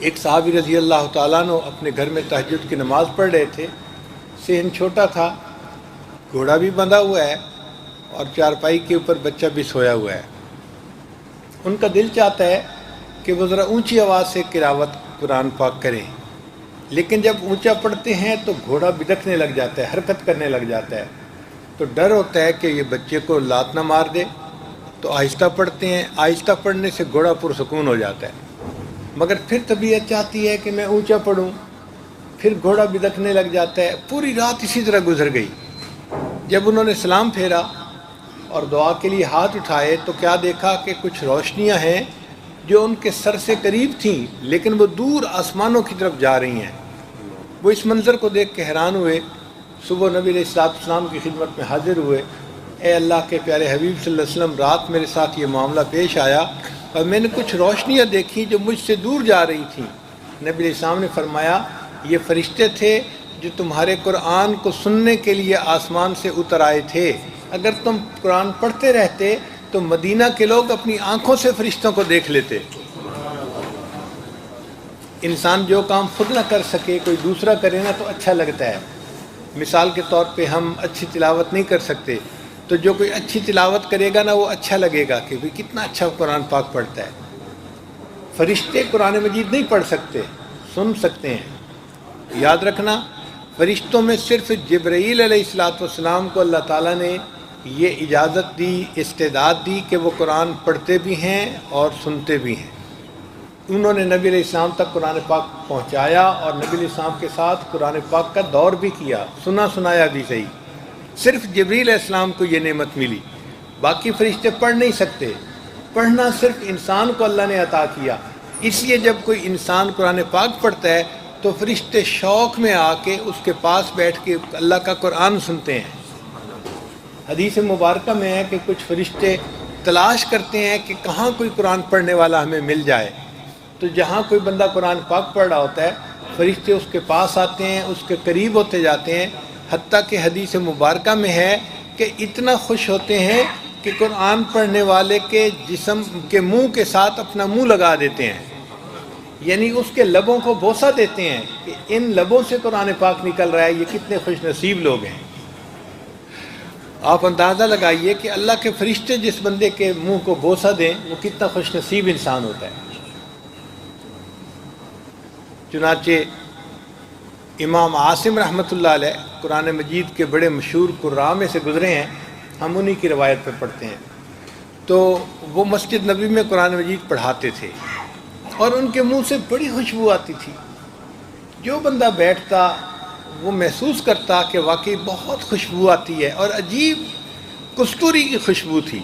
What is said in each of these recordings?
ایک صحابی رضی اللہ تعالیٰ عنہ اپنے گھر میں تہجد کی نماز پڑھ رہے تھے. صحن چھوٹا تھا، گھوڑا بھی بندھا ہوا ہے اور چارپائی کے اوپر بچہ بھی سویا ہوا ہے. ان کا دل چاہتا ہے کہ وہ ذرا اونچی آواز سے تلاوت قرآن پاک کریں، لیکن جب اونچا پڑھتے ہیں تو گھوڑا بدکنے لگ جاتا ہے، حرکت کرنے لگ جاتا ہے. تو ڈر ہوتا ہے کہ یہ بچے کو لات نہ مار دے، تو آہستہ پڑھتے ہیں. آہستہ پڑھنے سے گھوڑا پرسکون ہو جاتا ہے، مگر پھر طبیعت چاہتی ہے کہ میں اونچا پڑھوں، پھر گھوڑا بدکنے لگ جاتا ہے. پوری رات اسی طرح گزر گئی. جب انہوں نے سلام پھیرا اور دعا کے لیے ہاتھ اٹھائے تو کیا دیکھا کہ کچھ روشنیاں ہیں جو ان کے سر سے قریب تھیں لیکن وہ دور آسمانوں کی طرف جا رہی ہیں. وہ اس منظر کو دیکھ کے حیران ہوئے. صبح نبی علیہ السلام کی خدمت میں حاضر ہوئے. اے اللہ کے پیارے حبیب صلی اللہ علیہ وسلم، رات میرے ساتھ یہ معاملہ پیش آیا اور میں نے کچھ روشنیاں دیکھی جو مجھ سے دور جا رہی تھیں. نبی علیہ السلام نے فرمایا یہ فرشتے تھے جو تمہارے قرآن کو سننے کے لیے آسمان سے اتر آئے تھے. اگر تم قرآن پڑھتے رہتے تو مدینہ کے لوگ اپنی آنکھوں سے فرشتوں کو دیکھ لیتے. انسان جو کام خود نہ کر سکے کوئی دوسرا کرے نا تو اچھا لگتا ہے. مثال کے طور پہ ہم اچھی تلاوت نہیں کر سکتے تو جو کوئی اچھی تلاوت کرے گا نا وہ اچھا لگے گا کہ بھئی کتنا اچھا قرآن پاک پڑھتا ہے. فرشتے قرآن مجید نہیں پڑھ سکتے، سن سکتے ہیں. یاد رکھنا، فرشتوں میں صرف جبرائیل علیہ السلام کو اللہ تعالیٰ نے یہ اجازت دی، استعداد دی کہ وہ قرآن پڑھتے بھی ہیں اور سنتے بھی ہیں. انہوں نے نبی علیہ السلام تک قرآن پاک پہنچایا اور نبی علیہ السلام کے ساتھ قرآن پاک کا دور بھی کیا، سنا سنایا بھی صحیح. صرف جبریل علیہ السلام کو یہ نعمت ملی، باقی فرشتے پڑھ نہیں سکتے. پڑھنا صرف انسان کو اللہ نے عطا کیا. اس لیے جب کوئی انسان قرآن پاک پڑھتا ہے تو فرشتے شوق میں آ کے اس کے پاس بیٹھ کے اللہ کا قرآن سنتے ہیں. حدیث مبارکہ میں ہے کہ کچھ فرشتے تلاش کرتے ہیں کہ کہاں کوئی قرآن پڑھنے والا ہمیں مل جائے. تو جہاں کوئی بندہ قرآن پاک پڑھ رہا ہوتا ہے فرشتے اس کے پاس آتے ہیں، اس کے قریب ہوتے جاتے ہیں. حتیٰ کہ حدیث مبارکہ میں ہے کہ اتنا خوش ہوتے ہیں کہ قرآن پڑھنے والے کے جسم کے منہ کے ساتھ اپنا منہ لگا دیتے ہیں، یعنی اس کے لبوں کو بوسہ دیتے ہیں کہ ان لبوں سے قرآن پاک نکل رہا ہے. یہ کتنے خوش نصیب لوگ ہیں. آپ اندازہ لگائیے کہ اللہ کے فرشتے جس بندے کے منہ کو بوسہ دیں وہ کتنا خوش نصیب انسان ہوتا ہے. چنانچہ امام عاصم رحمۃ اللہ علیہ قرآن مجید کے بڑے مشہور قراء میں سے گزرے ہیں، ہم انہی کی روایت پہ پڑھتے ہیں. تو وہ مسجد نبی میں قرآن مجید پڑھاتے تھے اور ان کے منہ سے بڑی خوشبو آتی تھی. جو بندہ بیٹھتا وہ محسوس کرتا کہ واقعی بہت خوشبو آتی ہے، اور عجیب کستوری کی خوشبو تھی.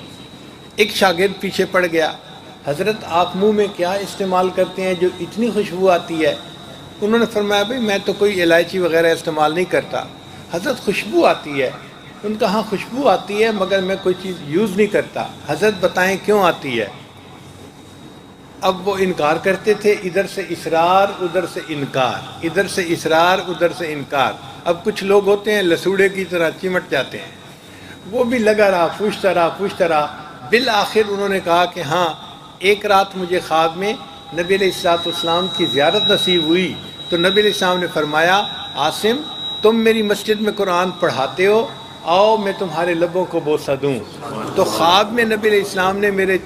ایک شاگرد پیچھے پڑ گیا، حضرت آپ منہ میں کیا استعمال کرتے ہیں جو اتنی خوشبو آتی ہے؟ انہوں نے فرمایا بھئی میں تو کوئی الائچی وغیرہ استعمال نہیں کرتا، حضرت خوشبو آتی ہے. ان کا ہاں خوشبو آتی ہے مگر میں کوئی چیز یوز نہیں کرتا. حضرت بتائیں کیوں آتی ہے؟ اب وہ انکار کرتے تھے، ادھر سے اصرار ادھر سے انکار، ادھر سے اصرار ادھر سے انکار. اب کچھ لوگ ہوتے ہیں لسوڑے کی طرح چمٹ جاتے ہیں، وہ بھی لگا رہا پوچھتا رہا. بالآخر انہوں نے کہا کہ ہاں ایک رات مجھے خواب میں نبی علیہ السلام کی زیارت نصیب ہوئی تو نبی علیہ السلام نے فرمایا عاصم تم میری مسجد میں قرآن پڑھاتے ہو، آؤ میں تمہارے لبوں کو بوسہ دوں. تو خواب میں نبی علیہ السلام نے میرے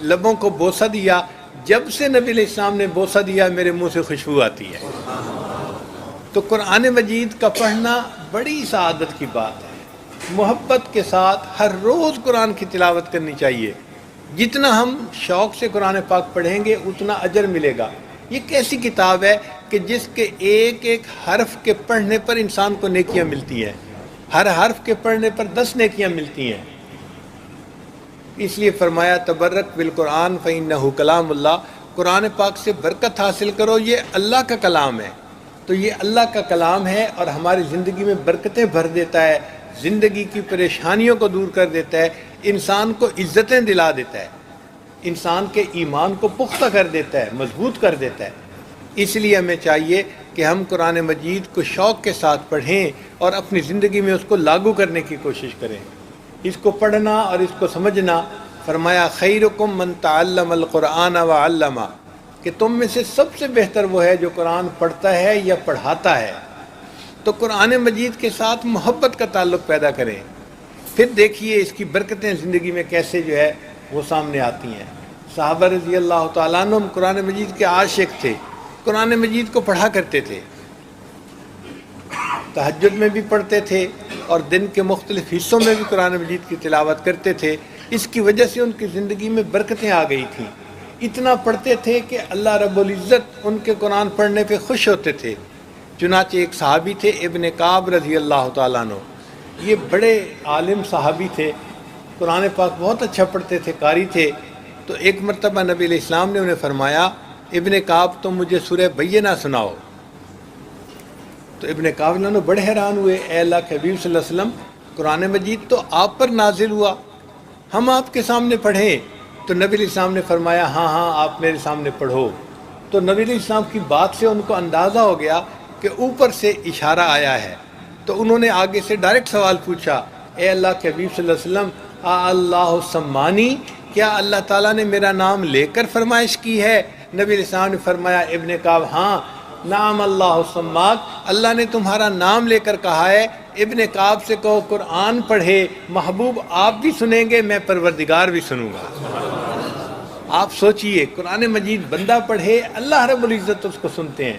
لبوں کو بوسہ دیا. جب سے نبی علیہ السلام نے بوسہ دیا میرے منہ سے خوشبو آتی ہے. تو قرآن مجید کا پڑھنا بڑی سعادت کی بات ہے. محبت کے ساتھ ہر روز قرآن کی تلاوت کرنی چاہیے. جتنا ہم شوق سے قرآن پاک پڑھیں گے اتنا اجر ملے گا. یہ کیسی کتاب ہے کہ جس کے ایک ایک حرف کے پڑھنے پر انسان کو نیکیاں ملتی ہیں، ہر حرف کے پڑھنے پر 10 نیکیاں ملتی ہیں. اس لیے فرمایا تبرک بالقرآن فإنہ کلام اللہ، قرآن پاک سے برکت حاصل کرو، یہ اللہ کا کلام ہے. تو یہ اللہ کا کلام ہے اور ہماری زندگی میں برکتیں بھر دیتا ہے، زندگی کی پریشانیوں کو دور کر دیتا ہے، انسان کو عزتیں دلا دیتا ہے، انسان کے ایمان کو پختہ کر دیتا ہے، مضبوط کر دیتا ہے. اس لیے ہمیں چاہیے کہ ہم قرآن مجید کو شوق کے ساتھ پڑھیں اور اپنی زندگی میں اس کو لاگو کرنے کی کوشش کریں. اس کو پڑھنا اور اس کو سمجھنا. فرمایا خیرکم من تعلم القرآن وعلمہ، کہ تم میں سے سب سے بہتر وہ ہے جو قرآن پڑھتا ہے یا پڑھاتا ہے۔ تو قرآن مجید کے ساتھ محبت کا تعلق پیدا کریں، پھر دیکھیے اس کی برکتیں زندگی میں کیسے جو ہے وہ سامنے آتی ہیں۔ صحابہ رضی اللہ تعالیٰ عنہ قرآن مجید کے عاشق تھے، قرآن مجید کو پڑھا کرتے تھے، تہجد میں بھی پڑھتے تھے اور دن کے مختلف حصوں میں بھی قرآن مجید کی تلاوت کرتے تھے۔ اس کی وجہ سے ان کی زندگی میں برکتیں آ گئی تھیں، اتنا پڑھتے تھے کہ اللہ رب العزت ان کے قرآن پڑھنے پہ خوش ہوتے تھے۔ چنانچہ ایک صحابی تھے ابن کعب رضی اللہ تعالیٰ عنہ، یہ بڑے عالم صحابی تھے، قرآن پاک بہت اچھا پڑھتے تھے، قاری تھے۔ تو ایک مرتبہ نبی علیہ السلام نے انہیں فرمایا، ابن کعب تم مجھے سورہ بینہ سناؤ۔ تو ابن کعب نے بڑے حیران ہوئے، اے اللہ کے حبیب صلی اللہ علیہ وسلم، قرآن مجید تو آپ پر نازل ہوا، ہم آپ کے سامنے پڑھیں؟ تو نبی علیہ السلام نے فرمایا ہاں ہاں آپ میرے سامنے پڑھو۔ تو نبی علیہ السلام کی بات سے ان کو اندازہ ہو گیا کہ اوپر سے اشارہ آیا ہے، تو انہوں نے آگے سے ڈائریکٹ سوال پوچھا، اے اللہ کے حبیب صلی اللہ علیہ وسلم، اللہ سمانی، کیا اللہ تعالیٰ نے میرا نام لے کر فرمائش کی ہے؟ نبی علیہ السلام نے فرمایا ابن کعب ہاں، نام اللہ سماک، اللہ نے تمہارا نام لے کر کہا ہے۔ ابن کعب سے کہو قرآن پڑھے، محبوب آپ بھی سنیں گے، میں پروردگار بھی سنوں گا۔ آپ سوچئے، قرآن مجید بندہ پڑھے، اللہ رب العزت اس کو سنتے ہیں۔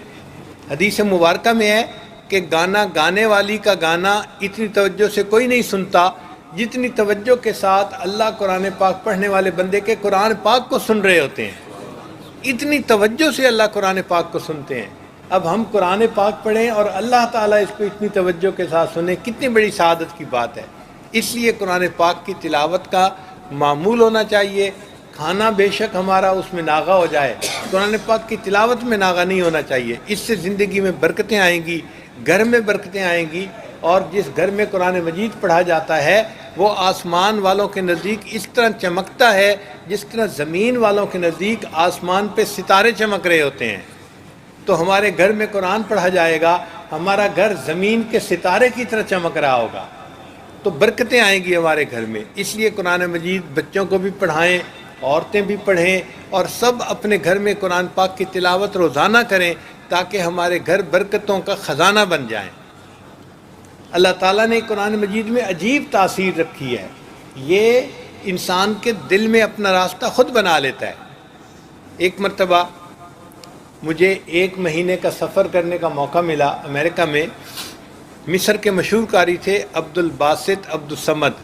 حدیث مبارکہ میں ہے کہ گانا گانے والی کا گانا اتنی توجہ سے کوئی نہیں سنتا جتنی توجہ کے ساتھ اللہ قرآن پاک پڑھنے والے بندے کے قرآن پاک کو سن رہے ہوتے ہیں، اتنی توجہ سے اللہ قرآن پاک کو سنتے ہیں۔ اب ہم قرآن پاک پڑھیں اور اللہ تعالیٰ اس کو اتنی توجہ کے ساتھ سنیں، کتنی بڑی سعادت کی بات ہے۔ اس لیے قرآن پاک کی تلاوت کا معمول ہونا چاہیے، کھانا بے شک ہمارا اس میں ناغہ ہو جائے، قرآن پاک کی تلاوت میں ناغہ نہیں ہونا چاہیے۔ اس سے زندگی میں برکتیں آئیں گی، گھر میں برکتیں آئیں گی، اور جس گھر میں قرآن مجید پڑھا جاتا ہے وہ آسمان والوں کے نزدیک اس طرح چمکتا ہے جس طرح زمین والوں کے نزدیک آسمان پہ ستارے چمک رہے ہوتے ہیں۔ تو ہمارے گھر میں قرآن پڑھا جائے گا، ہمارا گھر زمین کے ستارے کی طرح چمک رہا ہوگا، تو برکتیں آئیں گی ہمارے گھر میں۔ اس لیے قرآن مجید بچوں کو بھی پڑھائیں، عورتیں بھی پڑھیں، اور سب اپنے گھر میں قرآن پاک کی تلاوت روزانہ کریں تاکہ ہمارے گھر برکتوں کا خزانہ بن جائیں۔ اللہ تعالیٰ نے قرآن مجید میں عجیب تاثیر رکھی ہے، یہ انسان کے دل میں اپنا راستہ خود بنا لیتا ہے۔ ایک مرتبہ مجھے 1 مہینے کا سفر کرنے کا موقع ملا امریکہ میں۔ مصر کے مشہور قاری تھے عبد الباسط عبد الصمد،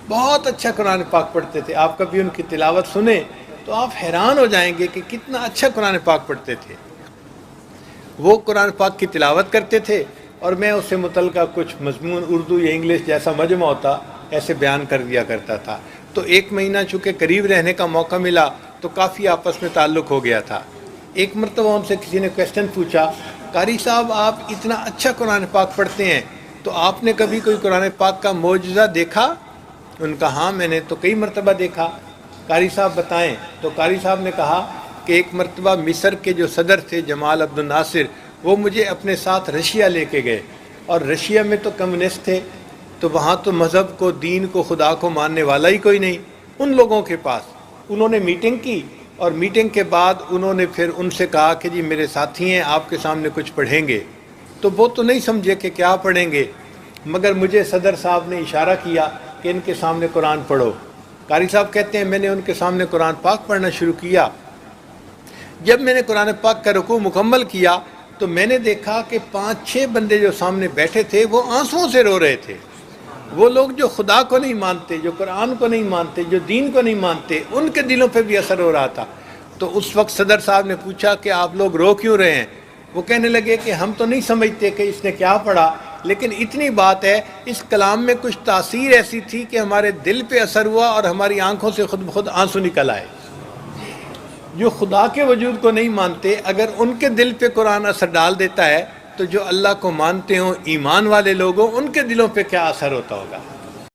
بہت اچھا قرآن پاک پڑھتے تھے۔ آپ کبھی ان کی تلاوت سنیں تو آپ حیران ہو جائیں گے کہ کتنا اچھا قرآن پاک پڑھتے تھے۔ وہ قرآن پاک کی تلاوت کرتے تھے اور میں اس سے متعلقہ کچھ مضمون اردو یا انگلش جیسا مجمع ہوتا ایسے بیان کر دیا کرتا تھا۔ تو 1 مہینہ چونکہ قریب رہنے کا موقع ملا تو کافی آپس میں تعلق ہو گیا تھا۔ ایک مرتبہ ان سے کسی نے کویسچن پوچھا، قاری صاحب آپ اتنا اچھا قرآن پاک پڑھتے ہیں تو آپ نے کبھی کوئی قرآن پاک کا معجزہ دیکھا؟ ان کا ہاں میں نے تو کئی مرتبہ دیکھا۔ قاری صاحب بتائیں؟ تو قاری صاحب نے کہا کہ ایک مرتبہ مصر کے جو صدر تھے جمال عبد الناصر، وہ مجھے اپنے ساتھ رشیا لے کے گئے، اور رشیا میں تو کمیونسٹ تھے، تو وہاں تو مذہب کو، دین کو، خدا کو ماننے والا ہی کوئی نہیں۔ ان لوگوں کے پاس انہوں نے میٹنگ کی، اور میٹنگ کے بعد انہوں نے پھر ان سے کہا کہ جی میرے ساتھی ہیں، آپ کے سامنے کچھ پڑھیں گے۔ تو وہ تو نہیں سمجھے کہ کیا پڑھیں گے، مگر مجھے صدر صاحب نے اشارہ کیا کہ ان کے سامنے قرآن پڑھو۔ قاری صاحب کہتے ہیں میں نے ان کے سامنے قرآن پاک پڑھنا شروع کیا۔ جب میں نے قرآن پاک کا رکوع مکمل کیا تو میں نے دیکھا کہ 5-6 بندے جو سامنے بیٹھے تھے وہ آنسوؤں سے رو رہے تھے۔ وہ لوگ جو خدا کو نہیں مانتے، جو قرآن کو نہیں مانتے، جو دین کو نہیں مانتے، ان کے دلوں پہ بھی اثر ہو رہا تھا۔ تو اس وقت صدر صاحب نے پوچھا کہ آپ لوگ رو کیوں رہے ہیں؟ وہ کہنے لگے کہ ہم تو نہیں سمجھتے کہ اس نے کیا پڑھا، لیکن اتنی بات ہے اس کلام میں کچھ تاثیر ایسی تھی کہ ہمارے دل پہ اثر ہوا اور ہماری آنکھوں سے خود بخود آنسو نکل آئے۔ جو خدا کے وجود کو نہیں مانتے، اگر ان کے دل پہ قرآن اثر ڈال دیتا ہے تو جو اللہ کو مانتے ہوں، ایمان والے لوگوں، ان کے دلوں پہ کیا اثر ہوتا ہوگا۔